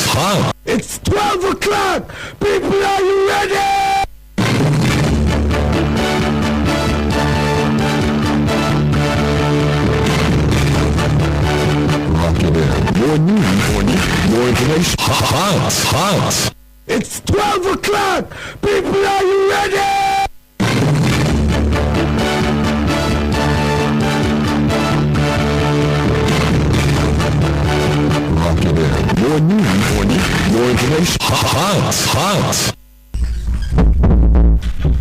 hot. It's 12 o'clock. People, are you ready? Rock it in. More news, more information. Hot. It's 12 o'clock. People, are you ready? Rock it in. More news, more information. Hot.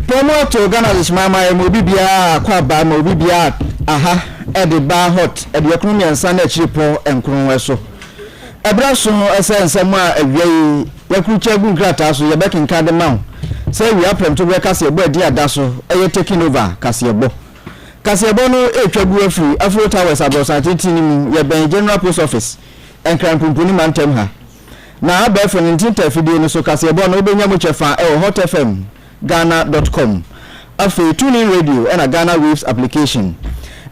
Promoto Ghana is mama mobibia kwaba mobibia aha ede ba hot ede ekonomi ansa na chiripo enkron so ebra so ensem a awie yakrucha gu nkrata so ye bekin ka de ma say we aprem to break ase ebo edi ada so eye taking over kasebo no etwagu afro towers abosantiti ni mu ye ben general post office enkran pumpuni mantem ha na abefo ni tinta fidie no so kasebo no obenya mo chefa hot fm Ghana.com afi tuning radio and a Ghana Waves application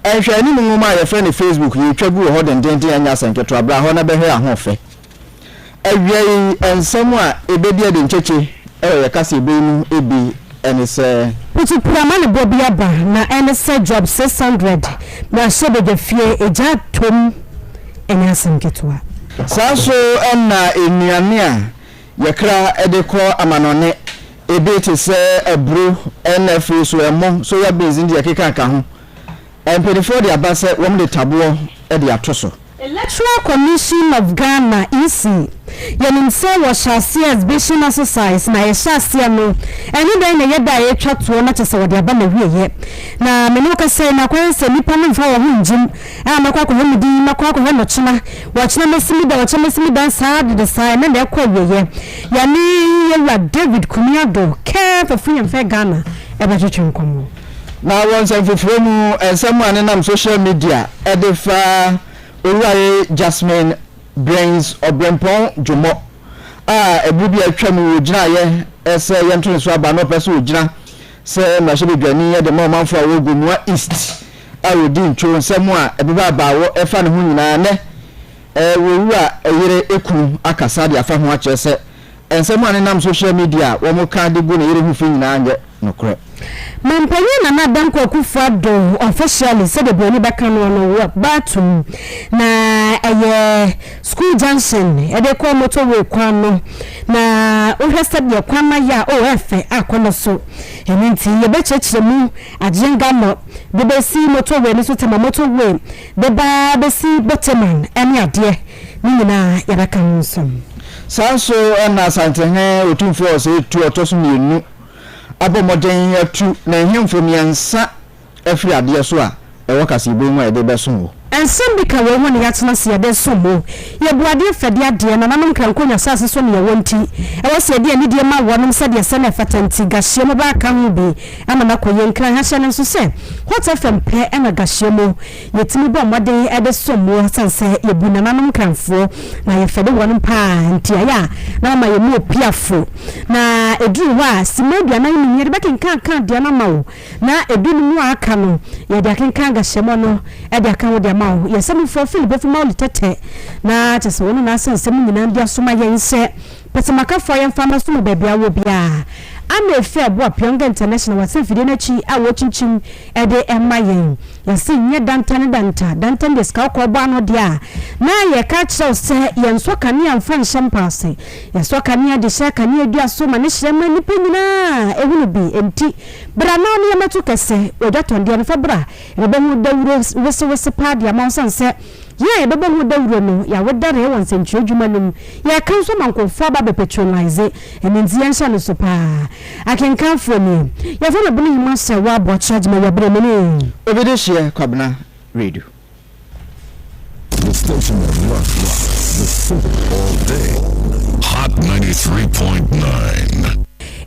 and share ni mu ma your friend Facebook you twagu ho den anya sanketo abra ho na behwe ahofe awie ensem a ebedi de ncheche ye kase ebenu ebi ene se putu pramane bobia ba na ene se job 600 na shebe de fie eja tom enya sanketo saso na enuane a yekra edeko amanone ebete se ebru NFA so emo so ya base ndi akeka ka ho empedifo de abase wom de tabo e de atoso Electoral Commission of Ghana EC yanim se wo shase exhibition exercise na ye shase no eni dan na ye da ye twato na chese wo de aba na wieye na menu ka se na kwanse nipa no mfa wo hunjim makwa ko hemudi makwa ko hemo china wo china mesimi da wo china mesimi dan sa de sai na de kwa wieye yani ye David Kumiado ke for free and fair Ghana e ba twetwe nkomo na won se foforo mu ensem ane nam social media e de fa Owurare Jasmine Brains Obrempon Jomo ebubi atwamu ogina ye ese yentun so aba no peso ogina se ma shebe dwani ye de ma manfo a wogunwa east awodi ntwo nsemu a ebeba abawo efa ne ho nyina ne wowura eyire ekunu akasa de afa ho a kyerese ensemu ane nam social media wo mo ka de go ne yire hu fi nyina anye nokre Mampanyi na Madam Kwakufado officially said the boni baka no work batum na school junction ede kwa motorway kwa no na ohwese de kwa ma ya ofe akono so eninti ye be chechire mu ajenga no de be si motorway ni so tema motorway de ba be si boteman ene ade ni nyina ya baka nsum sanso na santehe otumfo so tu otoso mienu abomoden atu na hemfo miansa afiri ade so a ewo kase ibo ede beso ensem bika we woni yatena se ede so mo ye buade fede ade na nanam kan konya sase so ne ye wonti ewo se ade ani de ma wonom se de se na fatanti gahye mo ba ka hu bi ama na koye nkran ha hye ne so se hot fm pe na gahye mo yetimi bo moden ede so mo sanse ye bu na nanam kanfo na ye fede wonom pa ntia ya na ma ye mo piafo na eduru wa simedua na ni ye de bekin kan de na ma wo na edunu mu aka no ye de kan gahye mo no ede aka wo de yesem for Philip for Mauli tete na chese wonu na asensem nyina ndia soma yense pesemaka for yen farmers no bebia wo bia ama fe abo Pyongyang International wase fide na chi a wo chinchim ede emayen yesi nye dantan de ska ko ba no dia na ye ka chiro se yen so kane amfan shampase ye so kane de sha kane dua so ma ne hyema ni penyina ehunu bi enti bra na ne yemetu kese odaton de no fa bra ebe hu dawuro wese pa dia ma sanse ye bebe hu dawuro no ya wodare won senchi adwuma num ya kan so mankofo ba be patronize eninzi yan sha no so pa akenkan fo ni ya fa na bulu yima se wa bo charge ma ya bre meni obedeshia kwabna radio the station that rocks the city all day. Hot 93.9.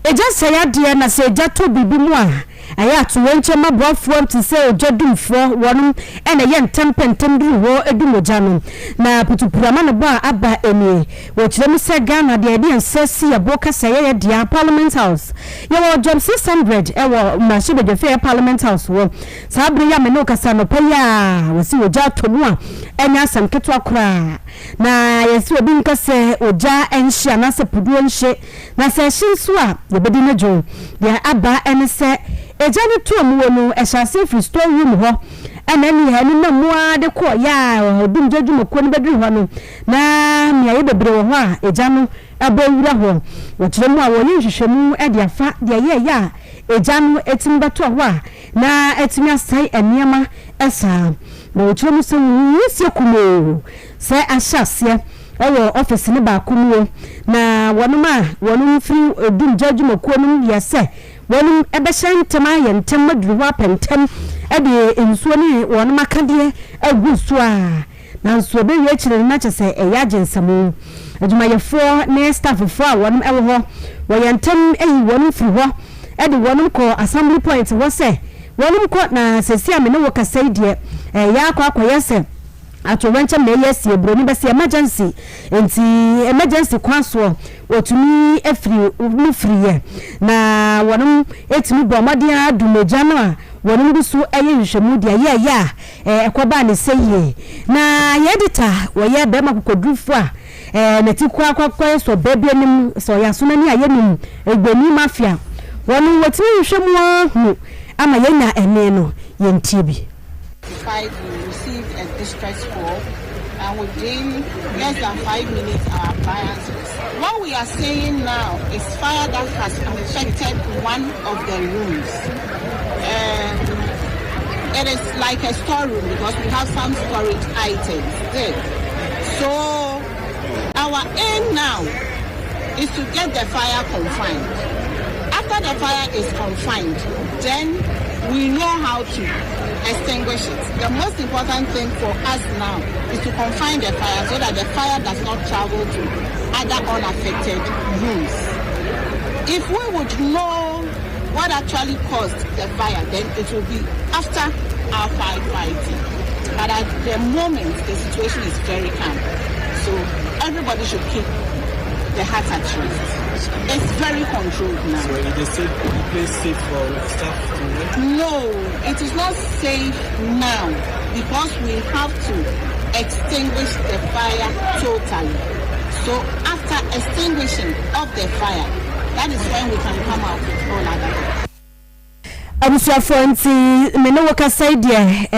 Eja saya dia na se eja to bibi mu a aya to wenche mabofo to say ojodumfo wonum ena ye ntempentem duru wo edumoja no na putupurama no ba aba eni wo kiremu se Ghana de edi ensesi ya boka saye dia Parliament House ye wo job 600 e wo mashibe de fair Parliament House wo sabri ya meno kasa no pa ya wo si wo ja to mu a enya asam ketwa kra na yesi obi nka se oja enhye na se pudu enhye na se hyenso a yebedi na dwo ya aba ene se eja ne to mu no ehase free store room ho ana ni ha ni na mua de ko ya odum jadwuma ko ne bedri ho no na mia ye bebre wo ho a eja no abawura ho wotire mu a wo ye hwehwemu e de afa de ye ya eja no etimbato ho a na etimi asai eniema esa na wotire mu se wusie kumo se ahyase ewo office ne ba kumo na wonum free odum jadwuma ko no yese wonum ebehye ntema ye ntem maduru ho apentem ede ensuo ne wonum akade agusu a na nsuo be ye kire na kyese eya gensamo adwumayefo ne staff fo a wonum ewo ho wo ye ntem eyi wonum free ho ede wonum ko assembly point wo se wonum ko na sesi amene wo kasai de ya akwa yese atowenche me yesi ebroni be se emergency enti emergency kwaso otumi efri mu free na wonum etumi bomade adumeja no a wonum bisu eye hwehwemu de ya ekoba ne seye na yedita wo ye be makokodufo a na tikwa kwakwa so bebe nim so yasona ni ayenim egbeni mafia wonum wotimi hwehwemu hu ama yenya ene no yentibi we received a distress call and within less than 5 minutes our appliances. What we are saying now is fire that has affected one of the rooms. It is like a storeroom because we have some storage items there. So our aim now is to get the fire confined. After the fire is confined, then we know how to extinguish it. The most important thing for us now is to confine the fire so that the fire does not travel to other unaffected rooms. If we would know what actually caused the fire, then it will be after our firefighting. But at the moment, the situation is very calm. So everybody should keep the heart at rest. It's very controlled now. So it is safe for staff to work? No, it is not safe now because we have to extinguish the fire totally. So after extinguishing of the fire, that is when we can come out with all other. Abusuafo nti mene woka saidie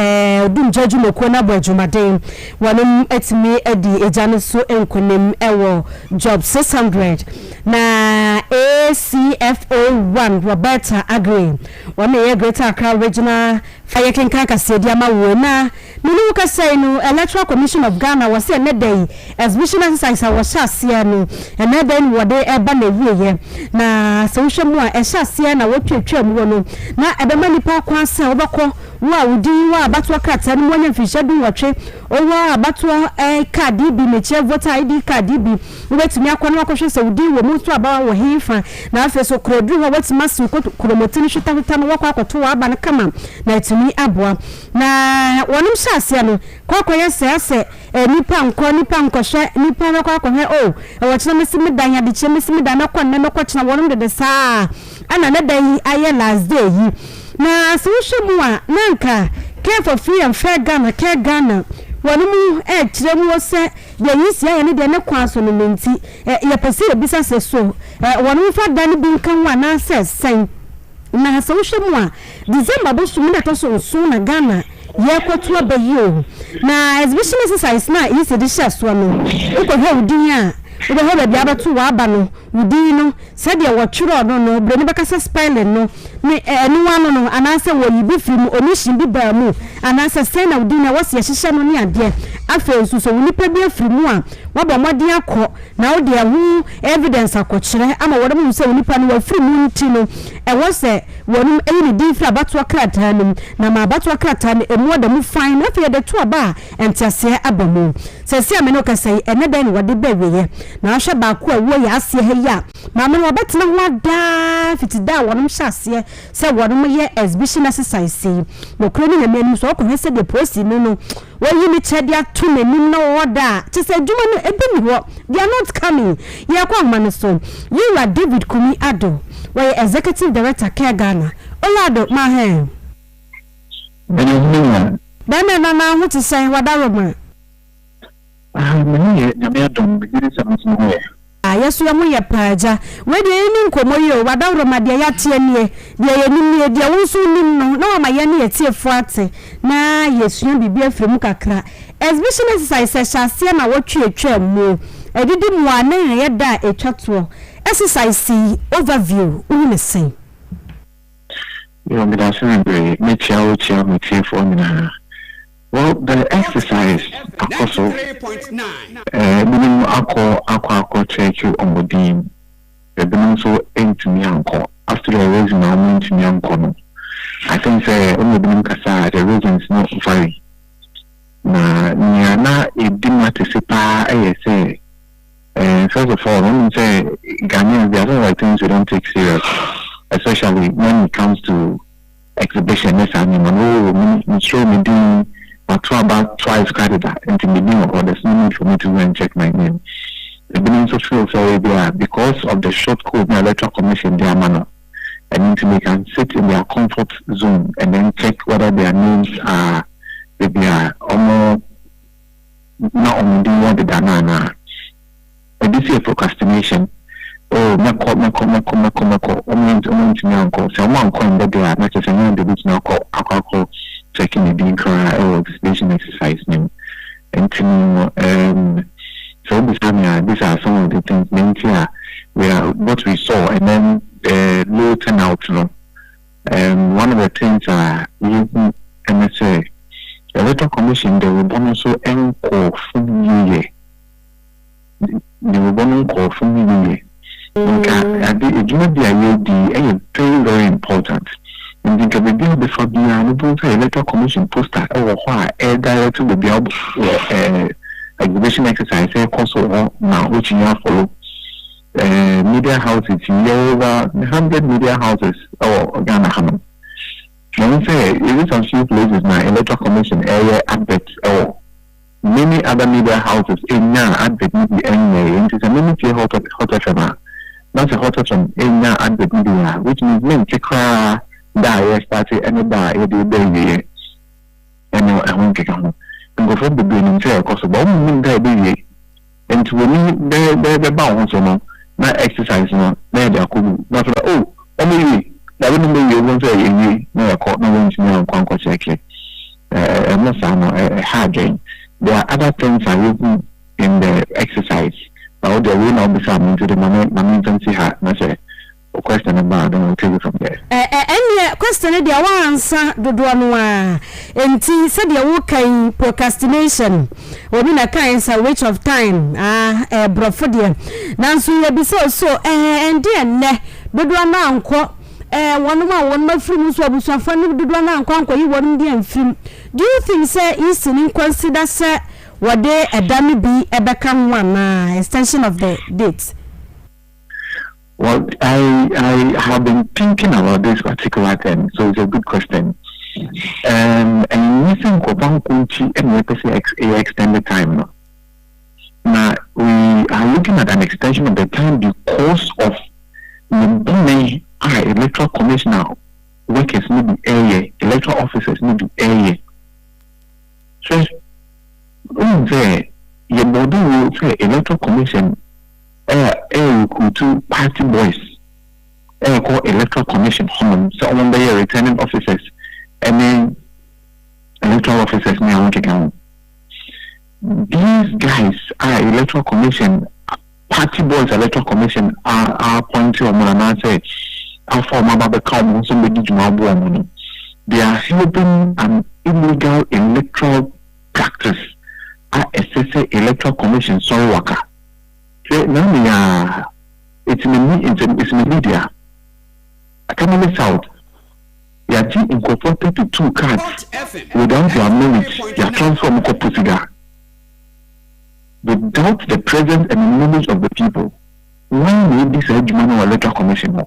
odum jadwuma ko na bwadwumaden wonum etimi edi ejane so enkonem ewo job 600 na ACFO1 Roberta Agri wona ye Greater Accra Regional Fire Kenka kasedi ama wo na mene woka sai no Electoral Commission of Ghana was say nedai exhibition exercise a was hase no ene den wode eba na wieye na se wohwemu a ehase na wotwetwam wo no na ebema nipa kwanse obako wa udi wa abatwa krata ni mwanya fishadu watwe owa abatwa card bi meche voter ID card bi wetumi akwana akohwe se udi wo mutu aba wo hifa na afeso krodru ho wetima su kromotini hwita no wakwa akoto wa aba na kama na etumi aboa na wonum hyase no kwakwa yese nipa nkohwe nipa na kwakwa he wo kyena mesimi dan ya de kyena mesimi dan na kwanne no kwachena wonum de saa ana na dan aye last day yi na sewuhwemu a nanka care for free and fair Ghana care Ghana wonum kyeremu wose de yisi aye ne de ne kwanso no menti ye pese ebisa se so wonum fa dan bi nkan wa na sen na sewuhwemu a December bo so na to so na Ghana ye kwato abayi na exhibition exercise na yisi de sha so no ukohwe udin a ube hobe bia batu wa aba no wudi no sadia wotwero no bre ne bekasa spelling no ni enu no anase wo yibi film omission bi ba mu anase say na wudi na wose yehye no ne ade afa nsuso woni pa bi afirimu a waba modin akọ na wo de ahu evidence akọkyere ama wo dem say woni pa no afirimu nti no wose wonum eyini din fra batu akrata no na ma batu akrata no emu da mu fine na fe de to aba entiase abamu sese amene okasai eneden wode baweye na ahwe ba ko a wo ya ase he ya mama no betena ho ada fitida wonum hyase se wonum ye exhibition exercise no kroni na menu so ko hese de post no wo yi mi chede ato nanim na woda che se djuma no ebi ho they are not coming ye kwa man so you are David Kumi Ado we executive director Care Ghana Olado ma he bana na ho ti sai wada roma Me nyame adom be dire something here. Yesu ya mu ye paaja we de ni nkomo ye o wadawro ma de ya tie nie de ye ni nie de wonso nim no na ma ye ne ye tie fu ate na yesu ya bibi afiri mu kakra exhibition exercise shase na wotwe mu edidi mu anan ye da etwato exercise overview uni sen You me da say me chia me tie fu na. Well, the exercise, also, minimum aqua check you on the dean. The also ain't to me uncle. After the reason I'm to me uncle. I think say only the Kasa, the reason is not very. Na it didn't matter to say, first of all, when we say Ghanaians, there are some things we don't take serious, especially when it comes to exhibition. Yes, I mean, show me doing. I try about twice Canada and to beginning of there's no need for me to go and check my name. The beginning of feel sorry there because of the short code in electoral commission their manner. And then they can sit in their comfort zone and then check whether their names are maybe are almost not only doing what they done. And this is procrastination. Oh, meko. Only to me uncle. So one coin that they are not just anyone the which now call checking the being cry or exhibition exercise name. And so these are some of the things where what we saw and then low turnout. One of the things using MSA, the electoral commission they will also encore from year. They will encore from year. It might be a very, very important. And think of the before the electoral commission poster or why a director will be able exhibition exercise also now which you have follow media houses over 100 media houses or Ghana Hammond. When say it is some few places now electoral commission area adverts or many other media houses in now advert maybe anyway it is a many hotel that's a hotel from in now advert media which means men check that started and that it did baby and I won't get on and go from the beginning to because of one baby and to me the bounce on not exercise no there could not oh only that wouldn't be you won't say you no caught no one to me on conquer check I'm not a hard game. There are other things I using in the exercise but the will not be something to the momentum see her and I say question about then we'll take it from there. Question the answer do no enti said the work procrastination obi na kind say waste of time brofo de nanso ye bi so and ne do na anko one ma film so abusuafo ne do na anko yi won de film. Do you think say is in consider say what they adami bi ebeka one extension of the date? Well, I have been thinking about this particular thing, so it's a good question. And missing Kopan Kunchi and we extended time. Now we are looking at an extension of the time because of the electoral commissioner workers need the area, electoral officers need the area. So say your body will say electoral commission to party boys call electoral commission home so on the returning officers and then electoral officers now account. These guys are electoral commission party boys electoral commission are appointed on say how for my come somebody to they are helping an illegal electoral practice at SSA electoral commission sorry worker. Now it's in the media. I can't miss out. They are incorporated to 2 cards without their knowledge. They are transformed to Portugal. Without the presence and the knowledge of the people, why need this Ejumano electoral commission?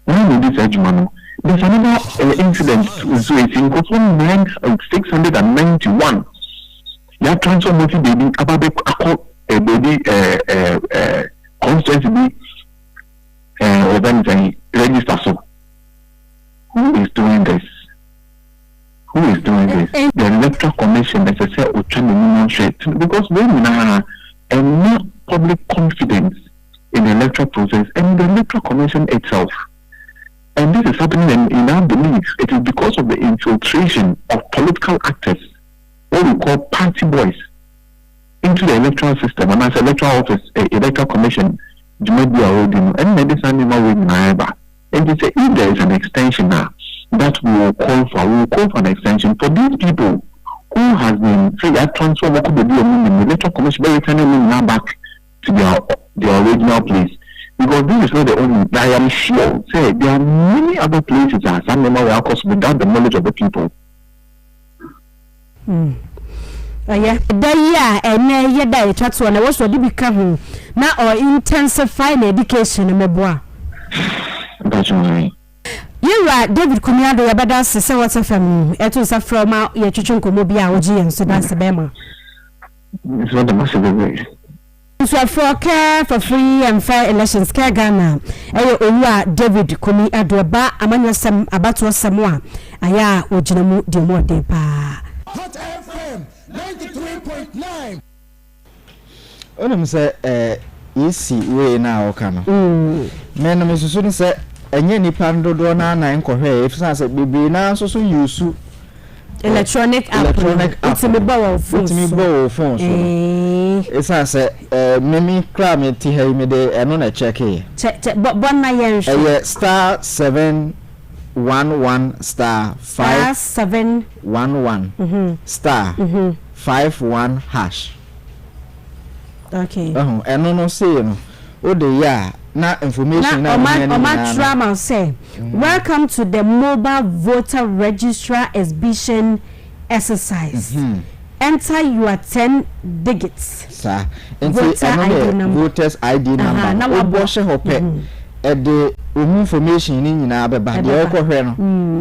Why need this Ejumano? There's another incident. So it's in Kosovo 691. They are transformed to baby a baby constantly register. So who is doing this? The electoral commission as I say or because when we have a more public confidence in the electoral process and the electoral commission itself. And this is happening in our belief. It is because of the infiltration of political actors, what we call party boys, into the electoral system. And as electoral office, electoral commission, you may be already know. And maybe something more with Naeba. And they say if there is an extension now, that we will call for an extension for these people who has been free that transfer what could be in the electoral commission, but returning them now back to their original place. Because this is not the only. I am sure, say there are many other places that some member will course without the knowledge of the people. Yeah, and yeah, that that's one. I was ready to become now or intensify education in Meboa. That's right. You are David Kumiado, but that's the what's a family. It was a from out your Chuchunko Mobia, and so that's the Bema. It's not the massive way. So for care for free and fair elections, care Ghana. David Kumiado, among some about was someone. Aya, Ojinamu, Demo Depa. Hot FM 93.9. Onim say easy way na okano. Men no mesusu say enye nipa ndodo na na nkohwe if say bibi na so use electronic app. It's me bow phone. It's say mimi kra me ti ha me de eno na check e. Check but na yen show. Star 711 star 5711 star 51 hash. Okay. Eno no say no. O de ya na information na drama say welcome to the mobile voter registrar exhibition exercise. Enter your 10 digits. Sir, voters ID number. Now we share hope. The information ni nyina beba de okwohwe no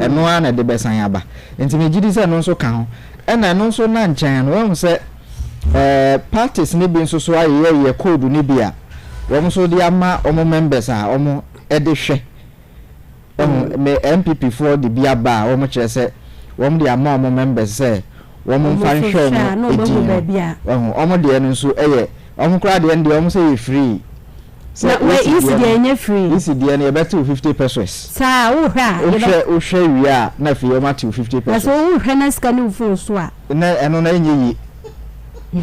eno ana de besan aba enti me gidi se no so ka ho ena no so na nchan no we say parties ni bi nso so aye code ni bi a wo so de ama omo members a omo e de hwe me MPP for the bi aba omo kire se wo de ama omo members se wo mo fan hwe no omo de no so eye omo kra de ndi omo say free. So where is the free? Is the any better 50 pesos. Sa o share we are na fi o mati 50 pesos. So o hwe scan phone so a. Na eno na nyi.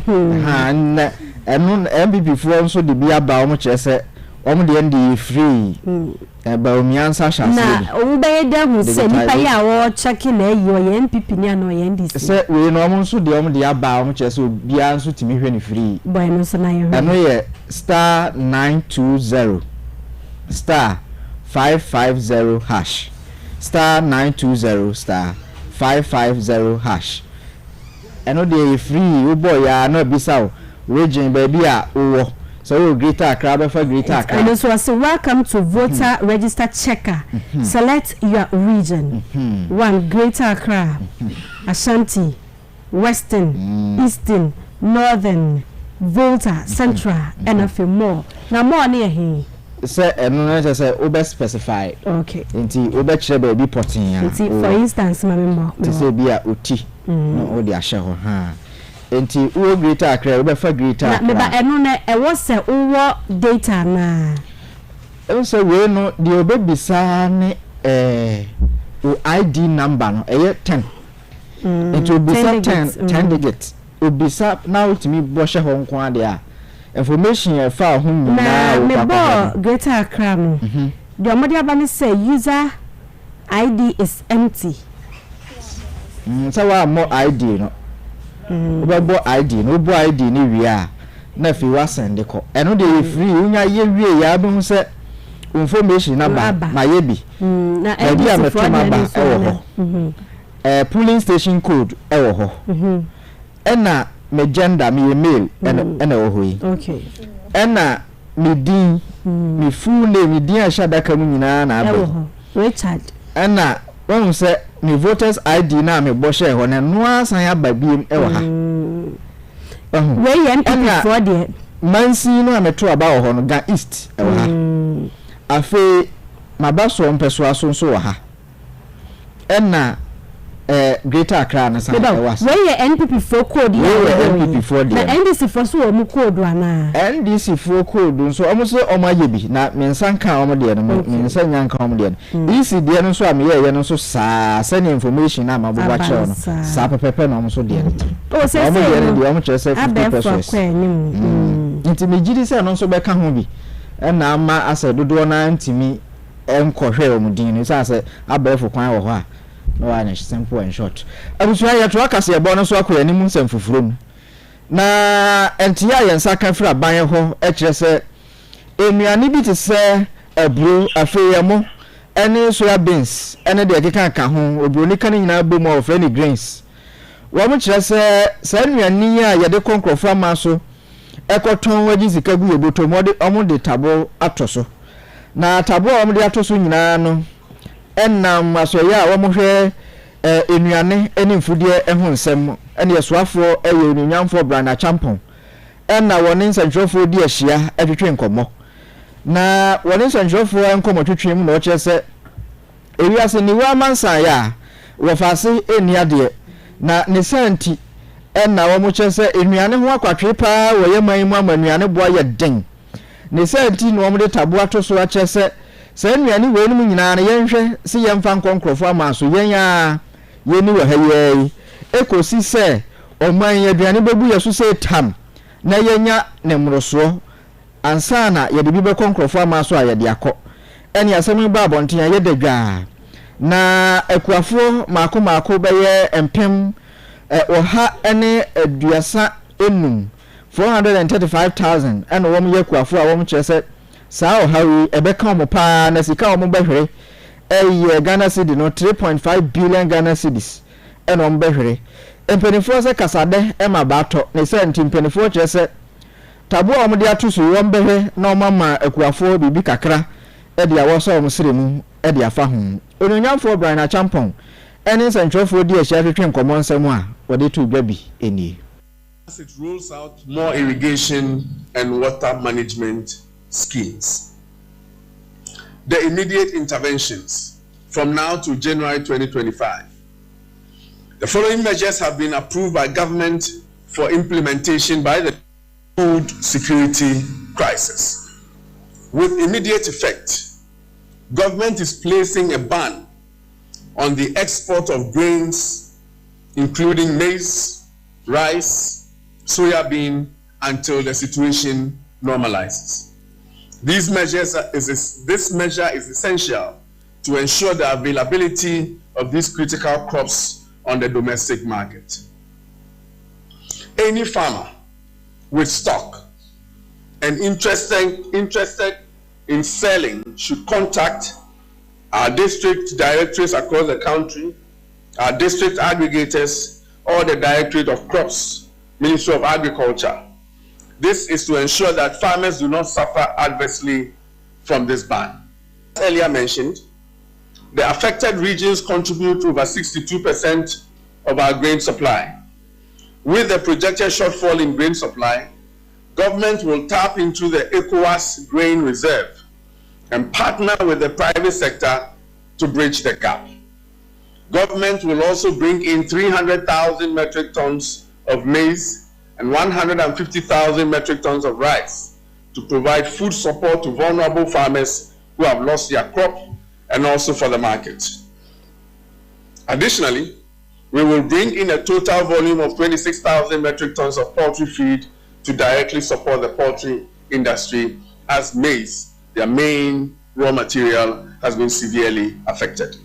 Ha na eno MPP for so de bia ba o mo kire se o mo de ndi free. Ba o miansa sha se. Na o be da hu se nipa ya wo check na yi o ye MPP ni ana o ye ndi. Se we no mo so de o mo de aba o mo kire se bia nso timi hwe ni free. Boy no so na ye. Eno ye star 920 star 550 hash star 920 star 550 hash eno dey free o boy ya no bisa o region baby a wo so we Greater Accra be for Greater Accra and so say welcome to voter register checker. Select your region. 1 Greater Accra, Ashanti, Western, Eastern, Northern, Volta, Central, and a few more. Now more near here. Say no say over specify. Okay. Nti over chere baby potting ya. Nti for instance my member. To say be a oti. No o de ahye ho ha. Nti wo Greater Accra over for Greater Accra. Na me ba eno na e wo say wo data na. E say we no de obebisa ne o ID number no e 10. Nti obisa 10 digits. Obisa na ultimi boshe ho nko ade a information e fa ho nyina na me bo Greater Accra no the omodi abani say user ID is empty. So wa more ID no obo ID no obo ID ni wi a na fi wa send ko eno de free unya ye wi ya be hu say information number na ye bi na e bi a metoma ba e wo ho polling station code e wo ho ena me gender me email ena wo ho yi okay ena me din me full name me din a shadaka mu nyina na aba Richard ena won say me voters ID na me bo share ho na no asan aba biem e wo ha we yen for there mansi no ameto aba wo ho no ga east e wo ha afi mabaso mpeso aso so wo ha ena Greater Accra na sa was where NPP for code NPP for na NDC for so omu code ana NDC for code so omo so omo ayebi na mensan kan omo de no mensan nyan kan omo de no EC de no so am ye no so sa send information na ma boba che no sa pepepe na omo so de no say omo de no omo che say 50%. Nti me gidi say no so be ka ho bi na ama asa dodo na ntimi enkohwe omudin no say abefo kwan wo ho a no one simple and short. Abusua ya to akase ebo no so akoya ni mu nsem fufurom. Na entia ye nsa ka fra ban ho e kire se enuane bi te se abro afeyemo ene soya beans ene de keka ka ho obroni kan nyina bom of any grains. Wo mo kire se enuane a ye de konkrofo ma so ekoton waji sika gu eboto mode omo de tabo atoso. Na tabo omo de atoso nyina no enam asoya wo mo hwe enuane eni mfudie ehu nsem ene yesoafo eye enunyamfo brana champon enna woni nsantwofo di ahia atwetwe nkomo na woni nsantwofo enkomo twetwe mu na o chese ewiase ni wa mansa ya wo fase eni ade na ne santi enna wo mo chese enuane ho akwatwe pa wo yeman mu amanuane boa ye den ne santi no mo de tabo atoso a chese se nuane we nu nyina na yenhwe se yemfa nkonkrofo amaso yenya yeni we haye ekosi se oman yaduane bebu yeso se tam na yenya ne mroso ansana yede bi be konkrofo amaso ayede akọ ene asemi ba abonten ayede dwa na akuafo mako beye empem oha ene aduasa enum 435,000 ene wo m yakuafo a wo m chese sao hawi ebeka mo pa na sika mo behwere Ghana cedi no 3.5 billion Ghana cedis eno mo behwere empenifo se kasade ema bato ne se ntimpenifo chese tabo o mo de atoso wo mbehwe na o mama akuafo bibi kakra e de awoso o msiremu e de afa ho ononyamfo Brian Champon ene sentwofo di ehia twetwe nkomo nsemu a wo de tu gbabi eni. As it rolls out more irrigation and water management schemes. The immediate interventions from now to January 2025. The following measures have been approved by government for implementation by the food security crisis. With immediate effect, government is placing a ban on the export of grains, including maize, rice, soya bean, until the situation normalizes. This measure is essential to ensure the availability of these critical crops on the domestic market. Any farmer with stock and interested in selling should contact our district directorates across the country, our district aggregators, or the Directorate of Crops, Ministry of Agriculture. This is to ensure that farmers do not suffer adversely from this ban. As earlier mentioned, the affected regions contribute over 62% of our grain supply. With the projected shortfall in grain supply, government will tap into the ECOWAS grain reserve and partner with the private sector to bridge the gap. Government will also bring in 300,000 metric tons of maize and 150,000 metric tons of rice to provide food support to vulnerable farmers who have lost their crop and also for the market. Additionally, we will bring in a total volume of 26,000 metric tons of poultry feed to directly support the poultry industry, as maize, their main raw material, has been severely affected.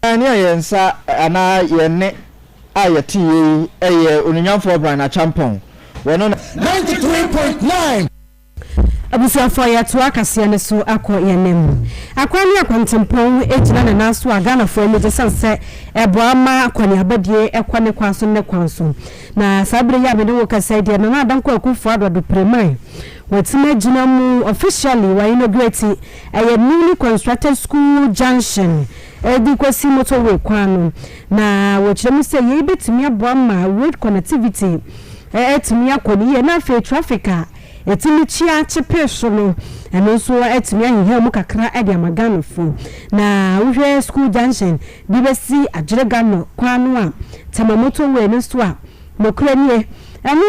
93.9 abusuafo ya to akase ne so akọ yenem akwani akwantempon ejina na naso agana fo emeje sanse eboama akwani abadie ekwane kwanso ne kwanso na sabre ya bede wo kasa die na adanko akufo adodo premai watima jina mu officially wa inaugurate a newly constructed school junction edi kwasi motorway kwano na wochiremu se ye betimi aboama road connectivity etimi akoni ye na fe traffic etimi chia chepe so no eno so etimi ahihia mu kakra e de amagano fo na wohwe school junction bi besi ajerega no kwano a tamamoto we no so a mokra nie eno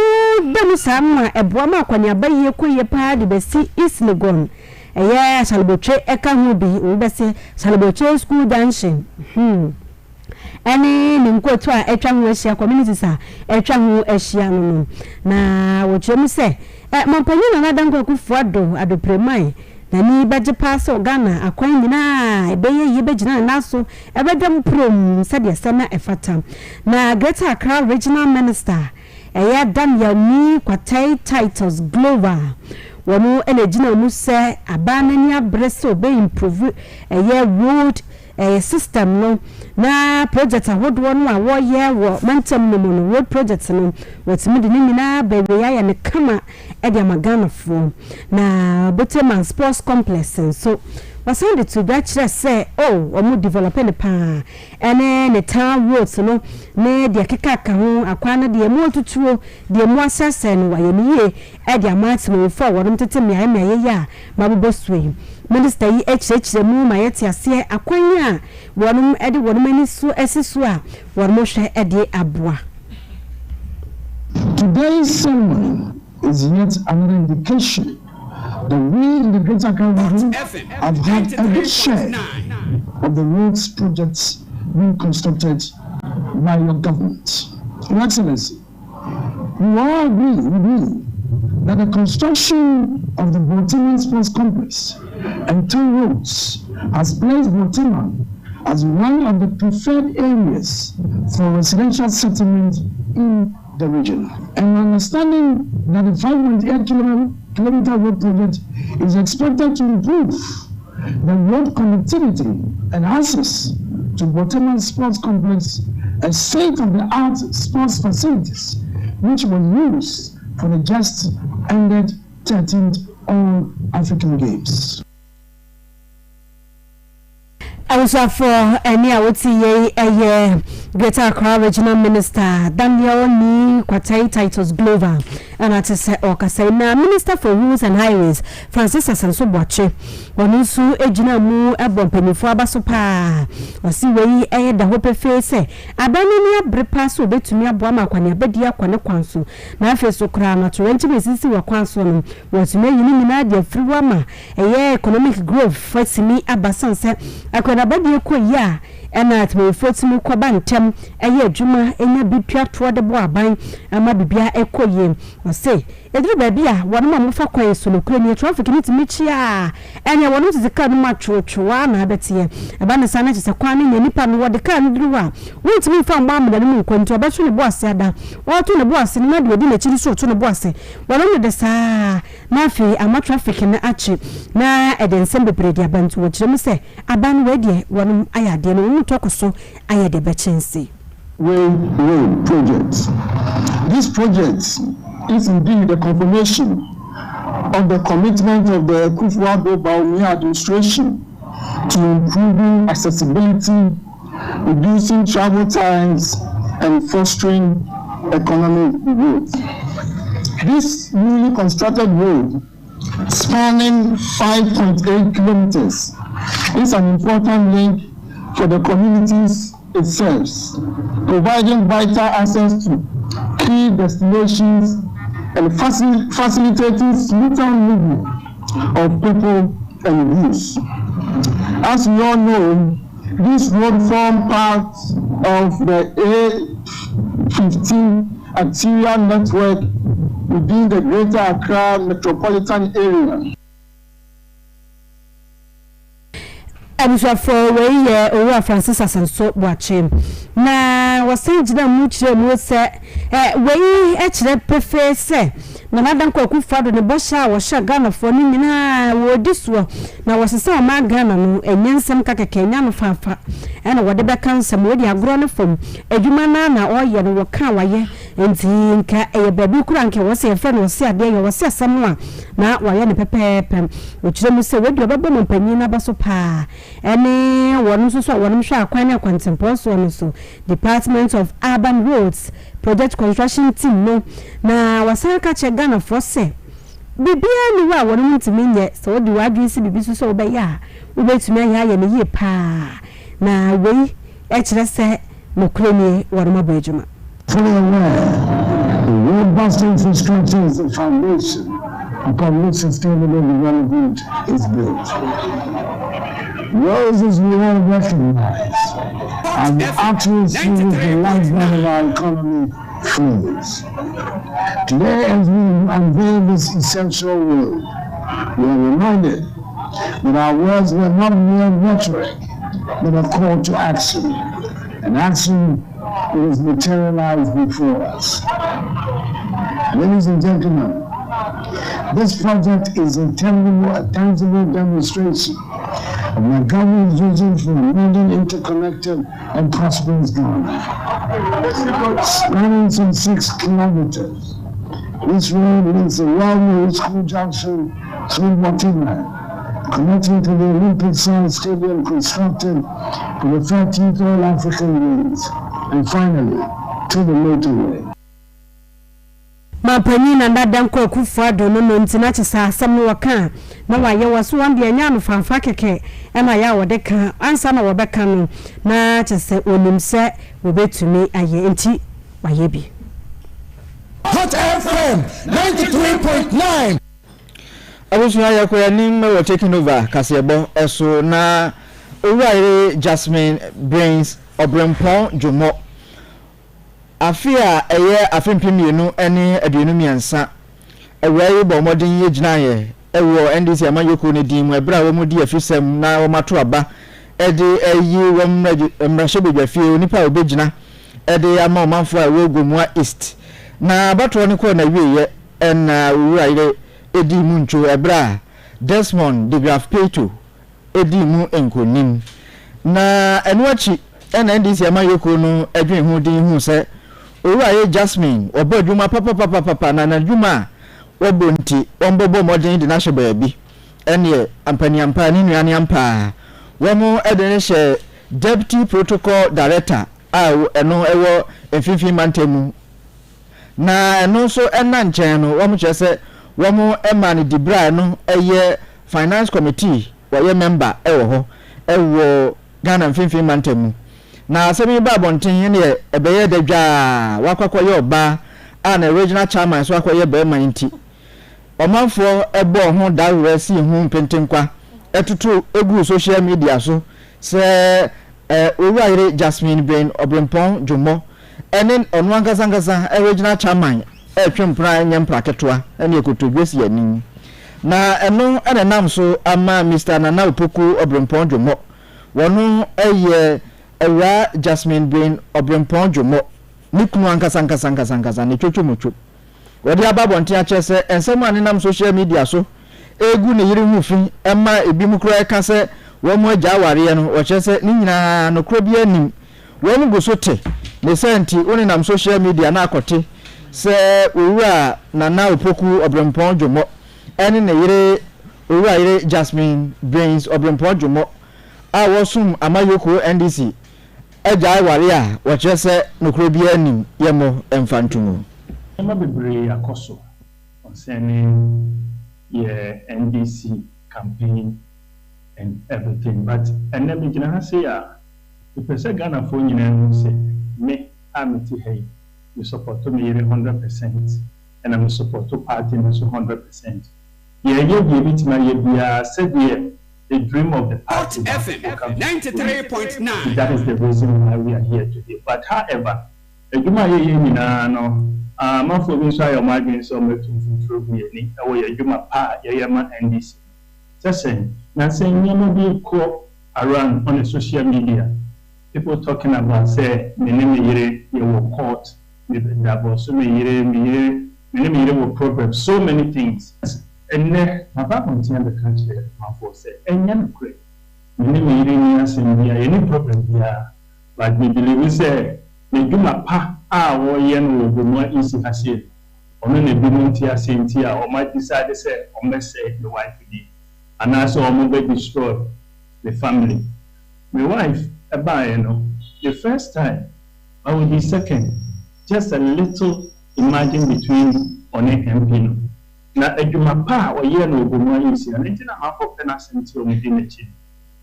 bemu samwa eboa ma kwanya baye koye pa de besi East Legon eye salboche eka hu bi ubese salboche school junction ani ninkoto a etwa hu ahia communities a etwa hu ahia no na wochemu se mampanyi na danko kufuado adopremai na ni beje pass Ghana akwan nyina ebeye yebegina naso ebedam prom sade sana efata na Greater Accra Regional Minister eya dam ya ni kwatai titles global wono enegina mu se abana ni abreso be improve eya road system no na project ahodo no a wo ye wo mantam no no road project no wetimi de nyina bebe ya ne kama e de magana fo na Boteman Sports Complex so wasande to that say omu develop ne pa ene ne town roads no ne de keka ka ho akwana de mu tutuo de mu asase no wa ye ne e de amat no fo wo tete me ye ya maboboswe Minister yi HH mu ma yeti ase akwanya wonum ede wonum ani so esiso a wonum hwe ede aboa. Today's ceremony is yet another indication that we in the Greater Accra region have had a good share of the roads projects being constructed by your government. Your Excellency, we all agree with me that the construction of the Boteman Sports Complex and two roads has placed Boteman as one of the preferred areas for residential settlement in the region. And understanding that the 5.8 kilometer road project is expected to improve the road connectivity and access to Boteman Sports Complex, a state-of-the-art sports facilities, which were used for the just ended 13th All-African Games. I was for any I would see a Greater Accra Regional Minister Daniel Ni Kwatai titles global and at say Okasai na Minister for Roads and Highways Francis Asanso Boache Wanusu ejina mu ebon penifo abaso pa wasi wei da hope face abani ni abrepa so betumi aboa makwane abedi akwane kwanso na afeso kra na torrent mesisi wa kwanso no watumi yini mina de friwa ma economic growth fasimi abasanse akwana abedi ekoya ena atme fotimi kwaba ntem adwuma enya bipia to de bo aban ama bibia ekoye wase edru babia wonu ma mofa kwan so no kure ni traffic ni timi chia enya wonu tizika no ma twotwa na abetie aba ne sana chese kwan ni nipa no wode kan druwa wontimi fa mba amda mu kwanto abeto ne bo ase ada woto ne bo ase ni made odi na chiri so to ne bo ase wonu ne de saa na afi ama traffic na achi na edensem bebredi abantu wo kirem se aban wedie wonu ayade no tokoso ayade bechensi Road projects. This project is indeed a confirmation of the commitment of the Kufuor Bawumia administration to improving accessibility, reducing travel times, and fostering economic growth. This newly constructed road, spanning 5.8 kilometers, is an important link for the communities it serves, providing vital access to key destinations and facilitating smoother movement of people and goods. As we all know, this road forms part of the A15 arterial network within the Greater Accra metropolitan area. Abusha for we Owura Francis Asanso Boache na wasenjina mu kire mu se we kire prefer se na nadan kwaku fado ne bosha wo sha Ghana for ni nyina wo diswo na wasesa ma Ghana no enyensem kakeke nya no fafa ena wode be kansem wo di agro ne fom adwuma na oye no wo ka waye enti nka baby kura nke wo se fe no se ade ye wo se asem no na waye ne pepepe wo kire mu se wo di obebe mo panyin na baso pa ene wonu so wonu hwa akwan akwantempo so no so Department of Urban Roads Project Construction Team no na wasaka che Ghana for se bibia ni wa wonu ntimi nye so wo di wadwe si bibi so be ya wo betumi ya ye ne ye pa na wei e kire se nokure ni wonu mabo ejuma. Fully aware, the robust infrastructure is the foundation upon which sustainable development is built. Those, as we all recognize, are the arteries through which the lifeblood of our economy flows. Today, as we unveil this essential word, we are reminded that our words were not mere rhetoric, but a call to action, an action that is materialized before us. Ladies and gentlemen, this project is a tangible demonstration of my government's vision for a modern, interconnected, and prosperous Ghana. Spanning some 6 kilometers, this road links the well-known school junction through Waterland, connecting to the Olympic-sized stadium constructed for the 13th All-African Games, and finally, to the motorway. Mapani na ndada nko kufuado no ntina chisa asem waka na waye waso wande anya no fanfa keke ena ya wodeka ansa na wobeka no na chese onimse wobetumi aye enti waye bi. Hot FM 93.9. Abusu ya kwa nim we taking over Kasebo eso na Owurare Jasmine Brains Obrempon Jomo afia eye afempimienu ene aduonumiansa ewrai bo modin ye ginaye ewo NDC amayoko ne din mu ebra wo mudi afisem na wo mato aba ede eyi wo mrahye bedwafie onipa obegina ede ama omanfo a wo gomua east na bato ne ko na wieye na Owurare edi mu ncho ebra Desmond de Graf Peto edi mu enkonim na enuachi ena NDC amayoko no adwen hu din hu se Owurare Jasmine obodwuma papa na dwuma wobonti ombobo modern de na hye bi ene ampani ampani nuane ampa womo edene hye deputy protocol director eno ewo efifi mantemu na eno so ena nchen no womo chese womo emani dibra no eye finance committee woye member ewo Ghana mfifi mantemu na asemi ba bonten ne ebeye dadwa wakwakoye oba na regional chairman so akwaye be manti omanfo ebo ho dawre si hu mpentenkwa etutu egu social media so se Owurare Jasmine Brain Obrempon Jomo enen onu ankasa regional chairman twempra nyempra ketwa ene ekotogwesi ani na eno ene nam so ama Mr. Nana Opoku Obrempon Jomo wonu eye Ewa Jasmine Brain Obrempon Jomo nikunu ankasa ne twotwomocho wodi ababonte a chese ensem anenam social media so egu ne yiri hu fi ema ebi mukro eka se wo mo agya aware no wo chese ni nyina no kro bi anim wo mu gosote ne senti onenam social media na akote se Owura Nana Opoku Obrempon Jomo ene ne yire Owurare Jasmine Brains Obrempon Jomo a wosum amayoko NDC agya aware a wo chese no kro bi anim yemo emfantumu Emma bebre akoso concerning NDC campaign and everything, but and then we say the person Ghana for say me amity hey you support me 100% and I'm support to party also 100%. Yeah, said the dream of the party. FM 93.9. That is the reason why we are here today. But however, man for me so your margin so me to through here ni e wo yadwuma pa yema NDC saying na say nyama bi ko around on the social media people talking about say me yire ye wo court me dabo so me yire wo problem so many things and ne papa continue the country man for say enya no kre me yire ni asem bia any problem bia but me believe say me dwuma pa wo ye no ogbomwa isi hase ono na bi munti asenti a o ma decide say o message the wife di and also o mo be destroy the family. My wife the first time I will be second just a little imagine between on MP no na adwuma pa a ɔyɛ no Ogomwa isi na nti na amanfo pɛ na asɛm ti ɔmo di n'akyi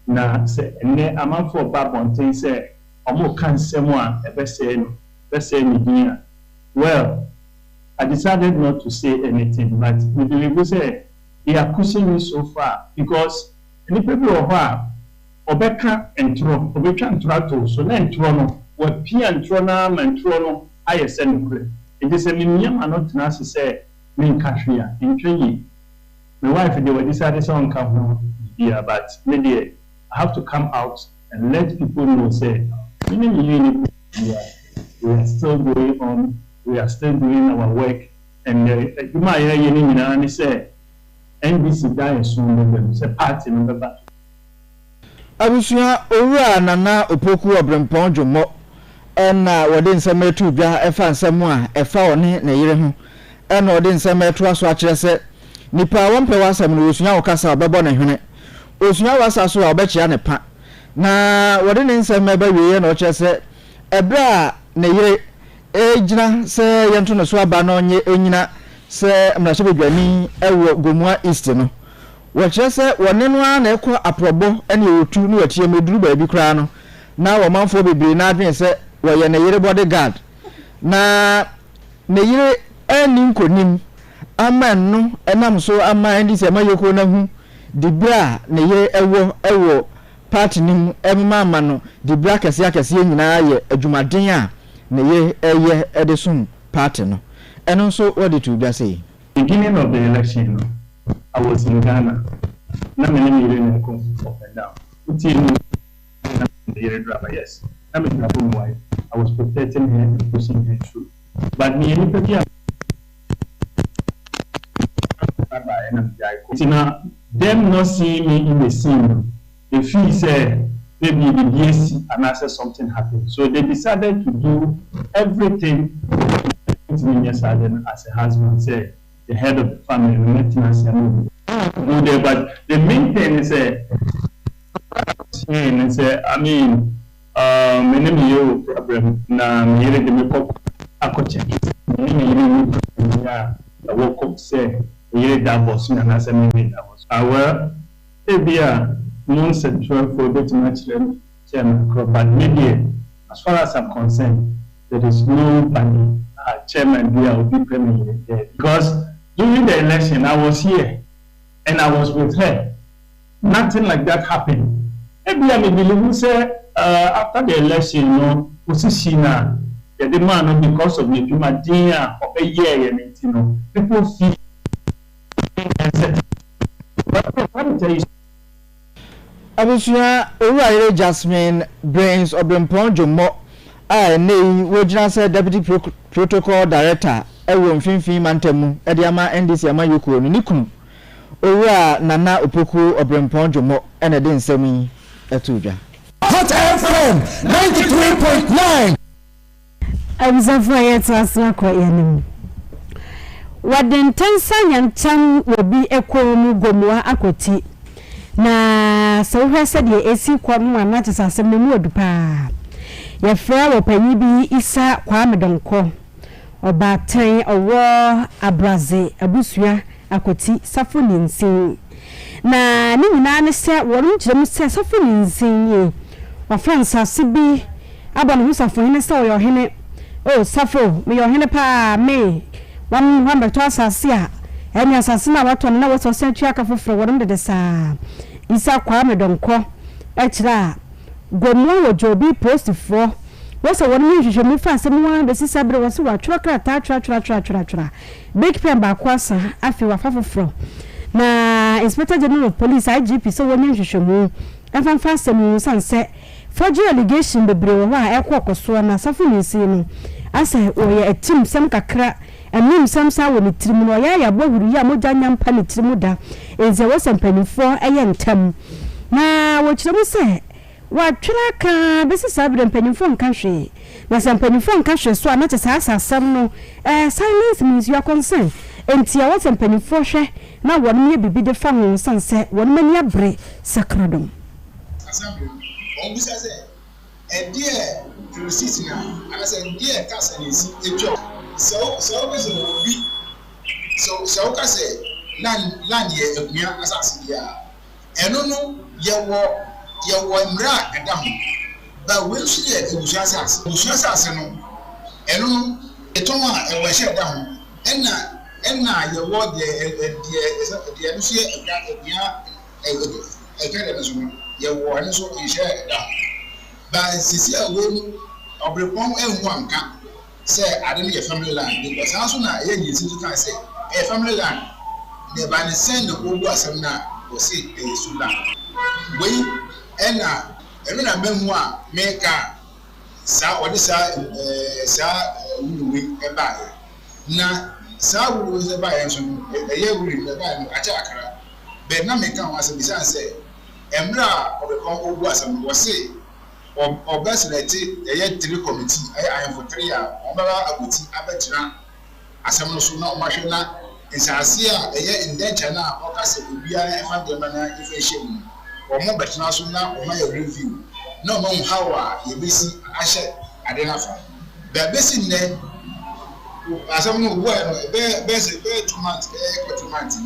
na sɛ ɛnɛ amanfo ba abɔnten sɛ ɔmo ka nsɛm a ɛbɛsɛe ne din a well I decided not to say anything but we believe say they are pushing me so far because nipa bi wɔ hɔ a ɔbɛka ntoro ɔbɛtwa ntoro ato so na ntoro no wɔpia ntoro na ma ntoro no ayɛ sɛ nokore nti sɛ mimiama no tena ase sɛ menka hwee a ntwe yi my wife they were decided sɛ ɔnka ho yeah but maybe I have to come out and let people know say we are still going on, we are still doing our work and you might hear any say NBC die soon say party member abusua owura nana opoku obrempon dwomo na wode nsɛm etu bia ɛfa nsɛm a ɛfa one na yire ho na wode nsɛm etu aso akyerɛ sɛ nipa wɔmpɛ wasɛm no osua wokasa obɛbɔ ne hwene osua wasa so a obɛkyia ne pa na wode ne nsɛm eba wiye na ɔkyerɛ sɛ ɛbra na yire egyina sɛ yɛnto no so aba na onye enyina sɛ mrahye bedwani ɛwɔ Gomua East no wɔkyerɛ sɛ wɔne no a na ɛkɔ aprobo ɛne otu ne watie meduru baabi kraa no na wɔmanfo bebree na adwen sɛ wɔyɛ na yire bodyguard na yire ani nkonim ama no ɛnam so ama ndi sɛ mayeko na hu dibra na yire ɛwɔ party nim ɛmma ama no dibra kɛse nyinaa yɛ adwumaden a na yire ɛyɛ ɛde som party no ɛno nso wɔde to bia sɛ beginning of the election I was in Ghana na me ne yire ne ko up and down uti no the yire driver yes na me na from wife I was protecting her and pushing her through but me any people them not seeing me in the scene they feel say maybe the BSc and answer something happened so they decided to do everything as a husband say the head of the family maintenance but the main thing is I mean my name is problem na me the makeup akoche I woke up say that boss and I said maybe that was our ebia non central for that much chairman but maybe as far as I'm concerned there is nobody chairman will be premier there because during the election I was here and I was with her nothing like that happened maybe I believe say after the election you know position the demand because of the Jumadina of a year and you know people feel abusua owura Jasmine Brains Obrempon Dwomo nei wojina say deputy protocol director ewo mfimfin mantemu e de ama NDC ama yokuro no nikunu owura nana opoku Obrempon Dwomo ene de nsem yi etudwa Hot FM 93.9 Abuzafo yetasa kwa yanim wadentansa nyantam obi ekomu Gomua akoti na so hwese de esi kwa mu anata asem ne mu odupa ya fra wo panyi bi Isa Kwame Donko obatan owo abraze abusua akoti safo ninsin na ni nyina ne se worum kyerem se safo ninsin ye wa fransa sibi aba no safo hene se wo hene o safo me yo hene pa me wan beto asase a emi asase na wato na wo so sentua ka foforo worum de sa Isa Kwame Donko ekira Gomua wo jobi post for wose worum hwehwemu fa asem wa be sisabre wo so wa twakra ta twra big pen ba kwasa afi wa foforo na Inspector General of Police IGP so wonya hwehwemu afanfa asem sanse forgery allegation bebre wo a ekokoso na safo nisi no asa oye atim sem kakra anim sem sa wo nitrim no ya bohuru ya moja nyampa nitrim da enze wo sempanifo eye ntam na wo kyerem se wa twira ka besi sabre mpanifo nka hwe na sempanifo nka hwe so anate sa asasam no silence means you are concerned enti ya wo sempanifo hwe na wonme ye bibi de fa ho sanse wonme ni abre sakradom Obusa se edie receipt na ana se edie case ni si ejo so be so bi so ka say land ye ebua asase dia eno no ye wo mra edam ba we so ye ebusua asase no eno no eton a e wo hye edam enna ye wo de no so ye ebua ekere so ye wo eno so hye edam ba sisi a we obrepon enhu anka say I didn't get family land because also na ye yesi to can say a family land the ban send the obu asem na o say e su land we ena na memu a meka sa odi sa wuluwe e ba na sa wuluwe e ba yen so ye wuluwe e ba no acha akara be na meka ho asem bisa say emra obekon obu asem o say obesity eye three committee I am for 3 years obara aguti abetra asem no so na o mahwe na insase a eye indenture na o ka se bibia e fa dem na ife hye o mo betra so na o ma review na o mo how a ye besi ahye ade na fa be besi ne asem no wo no be 2 months 4 months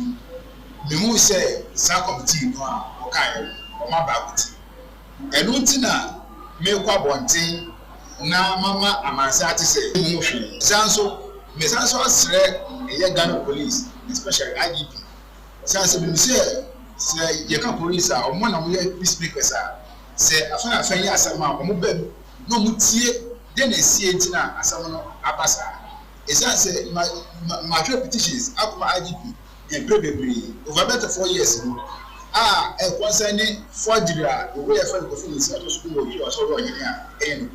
me mu say sa committee no a o ka e o ma ba aguti enu ntina me kwa bontin na mama amansa ati say mu hwe sanso asre ye Ghana police especially IGP sanso bi say ye ka police a omo na mo ye speakers a say afan ya asama omo bam no mo tie de na sie ntina asama no abasa sanso my petitions akuma IGP e probably over better 4 years e concerning forgery the way I felt the feelings at school or so on.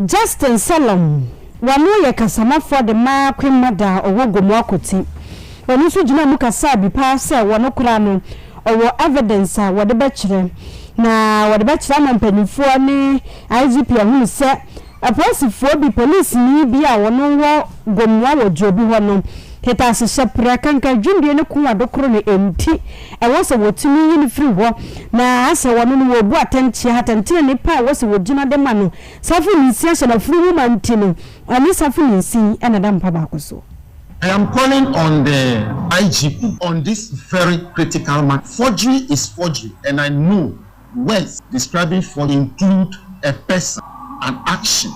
Justin Salom wanu ye kasama for the ma queen mother owogomo akoti wanu so gina mu kasa bi pa se wono kura no owo evidence a wode be kire na wode be kire ampanifo ni IGP ahunu se aposifo bi police ni bi a wono wo gomwa wo jobi wono heta se sepra kanka dwundie ne ko adokoro ne enti e wo se wotumi yini free ho na ase wono no wo bu atentie hatante ne pa wo se wogina de ma no safu ni sia hye na free woman tino ani safu ni si ena da mpa ba ko so. I am calling on the IGP on this very critical matter. Forgery is forgery, and I know words describing forgery include a person, an action.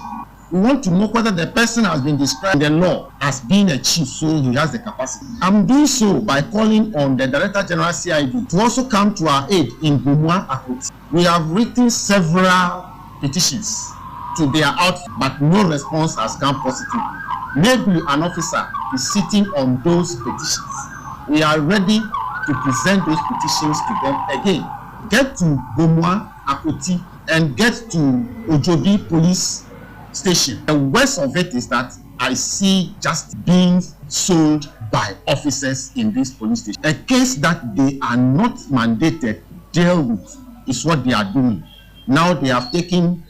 We want to know whether the person has been described in the law as being a chief, so he has the capacity. I'm doing so by calling on the Director General CID to also come to our aid in Bumwa Akoti. We have written several petitions to their outfit, but no response has come positive. Maybe an officer is sitting on those petitions. We are ready to present those petitions to them again. Get to Bumwa Akoti and get to Ojobi Police Station. The worst of it is that I see just being sold by officers in this police station. A case that they are not mandated to deal with is what they are doing. Now they have taken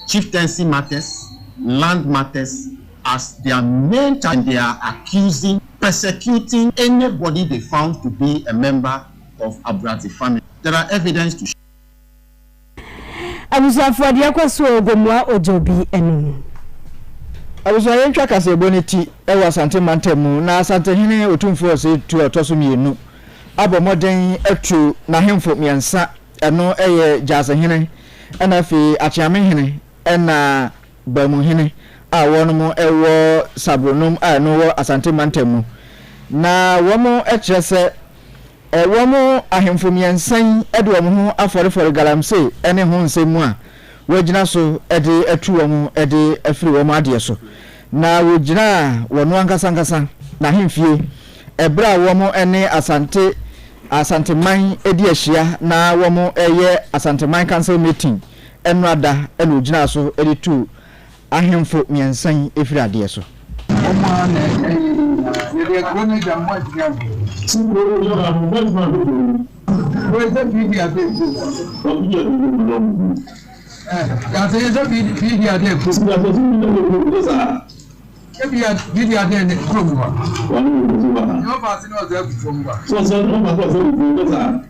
chieftaincy matters, land matters as their main time. They are accusing, persecuting anybody they found to be a member of Abrati family. There are evidence to show. Abusafo dia kwaso ogomwa ojobi enu abusafo yentwa kase boneti e wa Asante Mantemu na Asante hene otumfo se tu otoso mienu abomoden atu na hemfo miensa eno eye jase hene ena fi achiame hene ena bamu hene a wono ewo sabronum a no wo Asante Mantemu na womo ekyerese womo ahemfo miensan ede womo ho afore galamse ene ho nsemu a wagina so ede atu womo ede afiri womo ade so na wogina wono ankasa na hemfie ebra womo ene Asante man edi ahia na womo eye Asante man council meeting enrada ene wogina so ede tu ahemfo miensan efiri ade so Ele crônica de amor de coisa vídeo até já sei já vídeo até que vídeo até ne croma eu faço não é croma só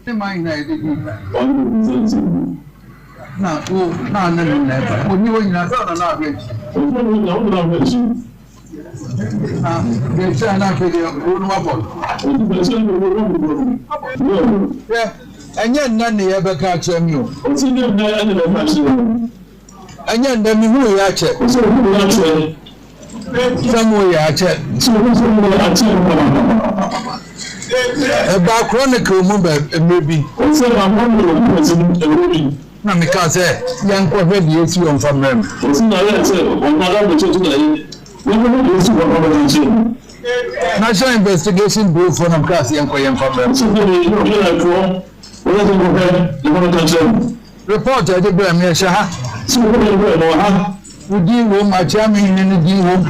tem mais na ele não o não o nível na só na vez They say na pe dey onu mabo. Yeah. Anya nna ne ya beka ache mi o. Anya nna mi hu ya ache. Samu ya ache. Ba chronicle mu be maybe. Na me ka say yan ko be die ti on famem. National Investigation Bureau for them class yan ko yan famem. Report I did blame me sha. We deal with my chairman in the deal with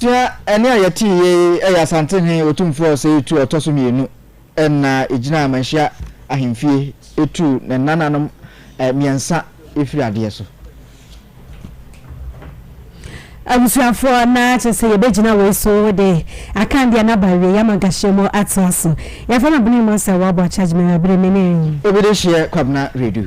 Yeah, and I tea a Santini or 2 4 say to a Tosumi and Ijina Mansha Ahimfi, a 2 and Nananum Miansa if you are dear so. Abusuafo na che se yebegina we so de akandi na bawe yamagashemo atsaso yafana buni monsa wa bo charge me abire mene ebede share kwabna radio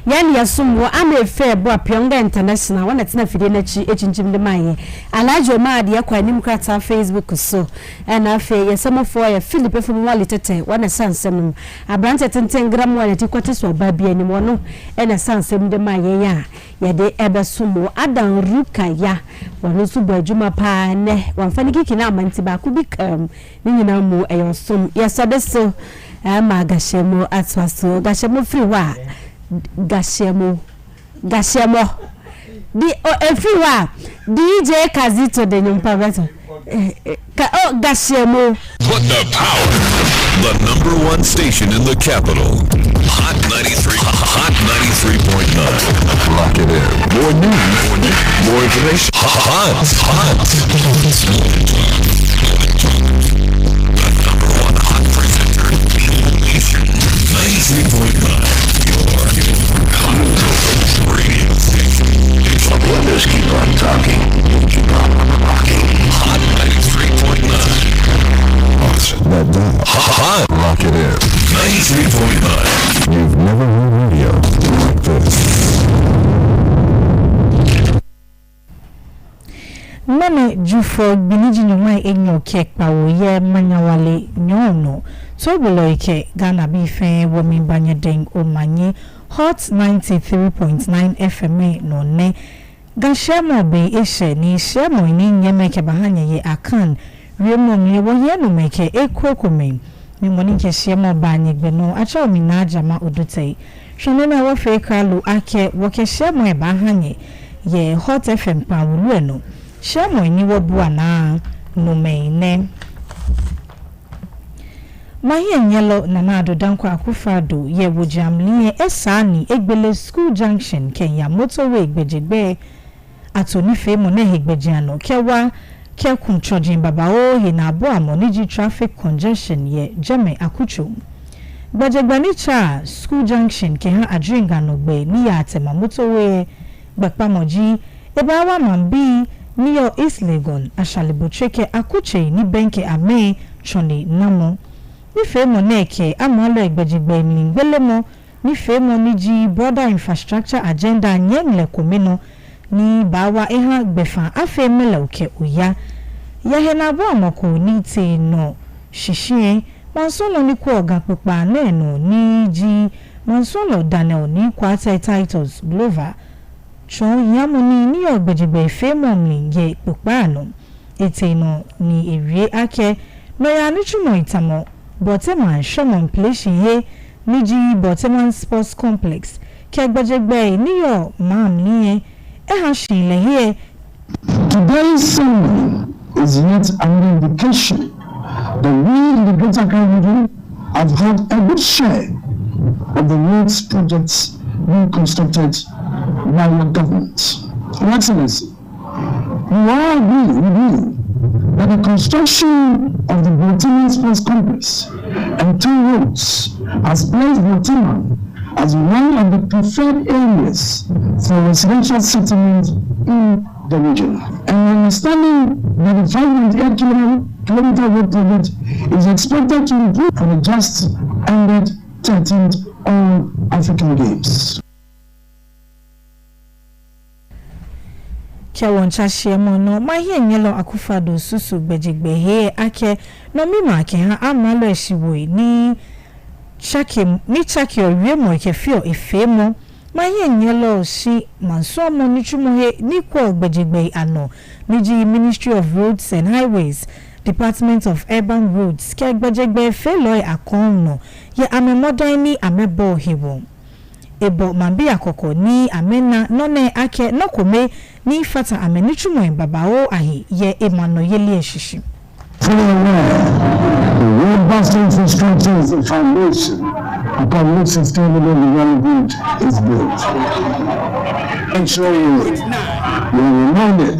yani yasumwo amefe bo apionga international wana tina fide na chi echinchim de maye alajo ma de yakwa nim krata Facebook so na afi yesemofo ya Philip fu mo litete wana sansem abrante tenten gram wana tikwate so ba bia ni mo no na sansem de maye ya yade ebesumo adan ruka ya wano subo adwuma pa ne wamfani kiki na amanti ba ku bi kam ni nyina mu eyosom yesode so ma gashemo atwaso gashemo free wa gashemo di free wa DJ Kazito de nyumpa beto gashemo. Put the power. The #1 station in the capital. Hot 93.9. Lock it in. More news, more information. Hot. The #1 hot presenter in the nation. 93.9. Your hot radio station. Let us keep on talking. Keep on rocking. Hot 93.9. Hot. Lock it in. 93.9. You've never heard radio like this. Mame jufo biniji nyumai enyo kekpa woye manyawale nyono so beloike Ghana bife womi banyedeng omanye Hot 93.9 FM no ne gashemo be eshe ni shemo ni nyemeke bahanya ye akan riemo mye woye no meke ekokome ni moni ke shemo banye gbeno acha omi na ajama odutei shone na wo fe kralu ake wo ke shemo e bahanye ye Hot FM pa wulu eno shemo ni wo bua na no meine Maye nyelo na nado danko akufado ye wo jamlie esani egbele school junction Kenya motorway gbejegbe atoni femo na hegbejiano kewa kekun chojin baba o he na abo amoniji traffic congestion ye jeme akuchu gbejegbani cha school junction Kenya adringa no gbe ni ya atema motorway gbapamoji ebawa mambi niyo East Legon ashalibocheke akuche ni benke ame choni namo ni femo neke amalo egbejigbe ni ngbelemo ni femo niji border infrastructure agenda nyemle komeno ni bawa eha gbefa afemele oke oya yahe na bo amoko ni te no shishie mansono ni ko oga pupa na no ni ji mansono Daniel ni kwata titles Glover cho yamuni ni ogbejigbe femo mlinge pupa no ete no ni ewie ake meya ni chumo itamo Boteman Shomon Place ye niji Boteman Sports Complex kegbejegbe niyo mam niye ehashile here. Today's ceremony is yet another indication that we in the Greater Accra region have had a good share of the roads projects being constructed by your government. Your Excellency, we all agree with you that the construction of the Boteman Sports Complex and 2 roads has placed Boteman as one of the preferred areas for residential settlement in the region. And understanding that the 5.8 kilometer road project is expected to improve for the just ended 13th of African Games. Kewon chashemo no mahi nyelo akufado susu gbejigbe he ake no mima ake ha amalo eshiwoi ni chaki oriemo ikefio efemo mahi nyelo shi mansomo ni chumo he ni kwa gbejigbe ano niji Ministry of Roads and Highways Department of Urban Roads ke gbejigbe feloi akonno ye amemodan ni amebo hewo ebo mambi akoko ni amena none ake nokome ni fata amenichumo babao ahi ye emano yeli eshishi. Fully aware, the robust infrastructure is the foundation upon which sustainable development is built. And so we are reminded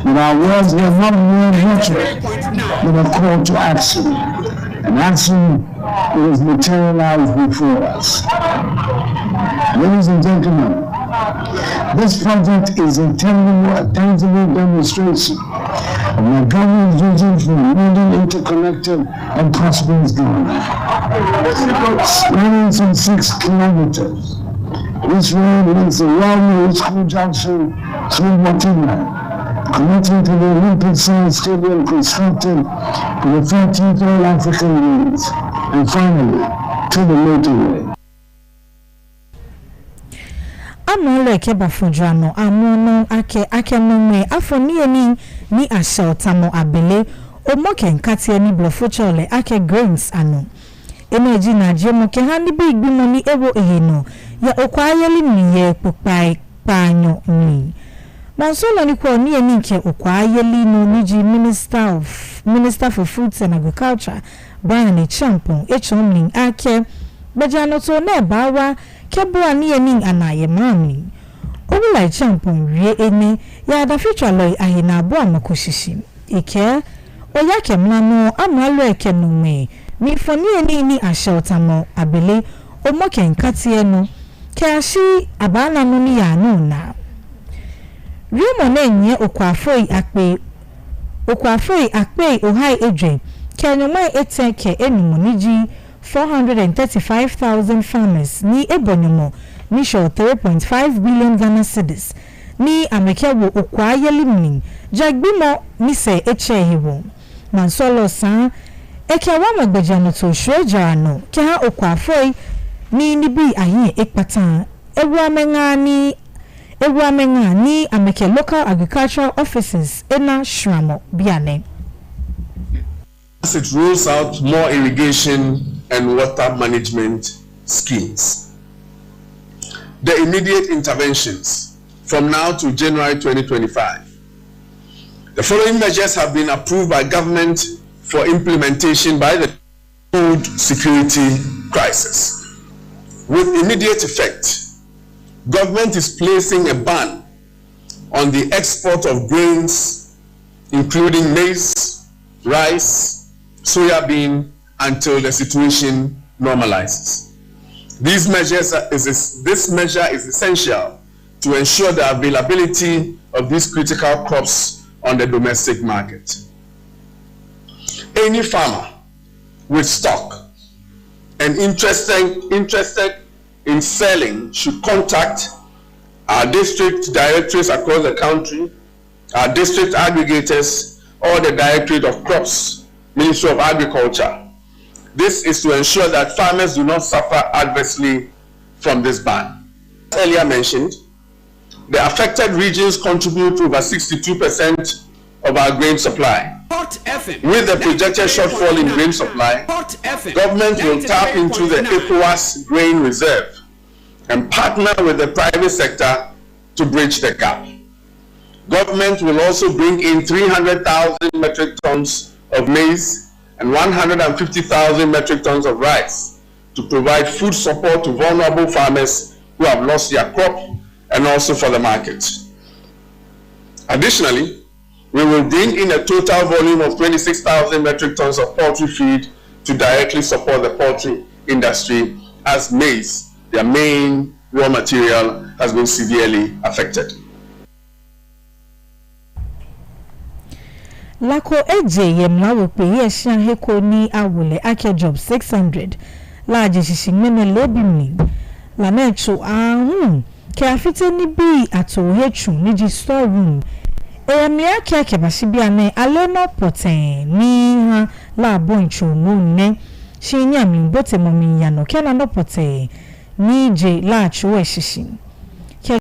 that our words are not mere rhetoric, but a call to action. And action is materialized before us. Ladies and gentlemen, this project is a tangible demonstration of my government's vision for a modern, interconnected, and prosperous Ghana. Spanning some 6 kilometers, this road links the Railway School Junction through Waterland, connecting to the Olympic-sized stadium constructed for the 13th All-African Games, and finally, to the motorway. Amole keba fujano amono ake nome afoni ni ashautamo abele omoke nkati ni blofochole ake grains ano energy na jemo ke handi bi igbimo ni ewo eheno ya okwayeli ni ye pupai panyo ni Mansolo ni kwa ni nke okwayeli no niji Minister for Foods and Agriculture Brian Champon echomling ake bejano to ne bawa kebua ni anaye mami obula Champon wie ene ya da future loy ahina bo amakoshishi ike oyake mlano amalo ekenume mi foni ni ashautamo abele omoke nkati enu kashi abana no ni ya no na Rimo nenye okwafoi akpe ohai edwe kenyoma eteke enumoniji 435,000 farmers ni ebonyomo ni show 3.5 billion Ghana cedis ni amekewo okwayeli mning jagbimo ni se echehewo mansolo san ekewa magbejano to shwejano ke ha okwafoi ni nibi ahi ekpatan Ewamenga ni ameke local agricultural offices ena shramo biane. As it rolls out more irrigation and water management schemes, the immediate interventions from now to January 2025. The following measures have been approved by government for implementation by the food security crisis. With immediate effect, government is placing a ban on the export of grains, including maize, rice, soya bean, until the situation normalizes. This measure is essential to ensure the availability of these critical crops on the domestic market. Any farmer with stock and interested in selling should contact our district directorates across the country, our district aggregators, or the Directorate of Crops, Ministry of Agriculture. This is to ensure that farmers do not suffer adversely from this ban. As earlier mentioned, the affected regions contribute over 62% of our grain supply. With the projected shortfall in grain supply, government will tap into the ECOWAS grain reserve and partner with the private sector to bridge the gap. Government will also bring in 300,000 metric tons of maize and 150,000 metric tons of rice to provide food support to vulnerable farmers who have lost their crop and also for the market. Additionally, we will bring in a total volume of 26,000 metric tons of poultry feed to directly support the poultry industry, as maize, their main raw material, has been severely affected. Lako eje yemlawo pe yeshan heko ni awule ake job 600 laje shishimene lobimni la na echo ke afite ni bi ato hechu ni ji store room emia ke ba sibia ne ale no poten ni ha la boncho mu ne shinya mi bote mo mi ya no ke na no poten ni je la chu we shishi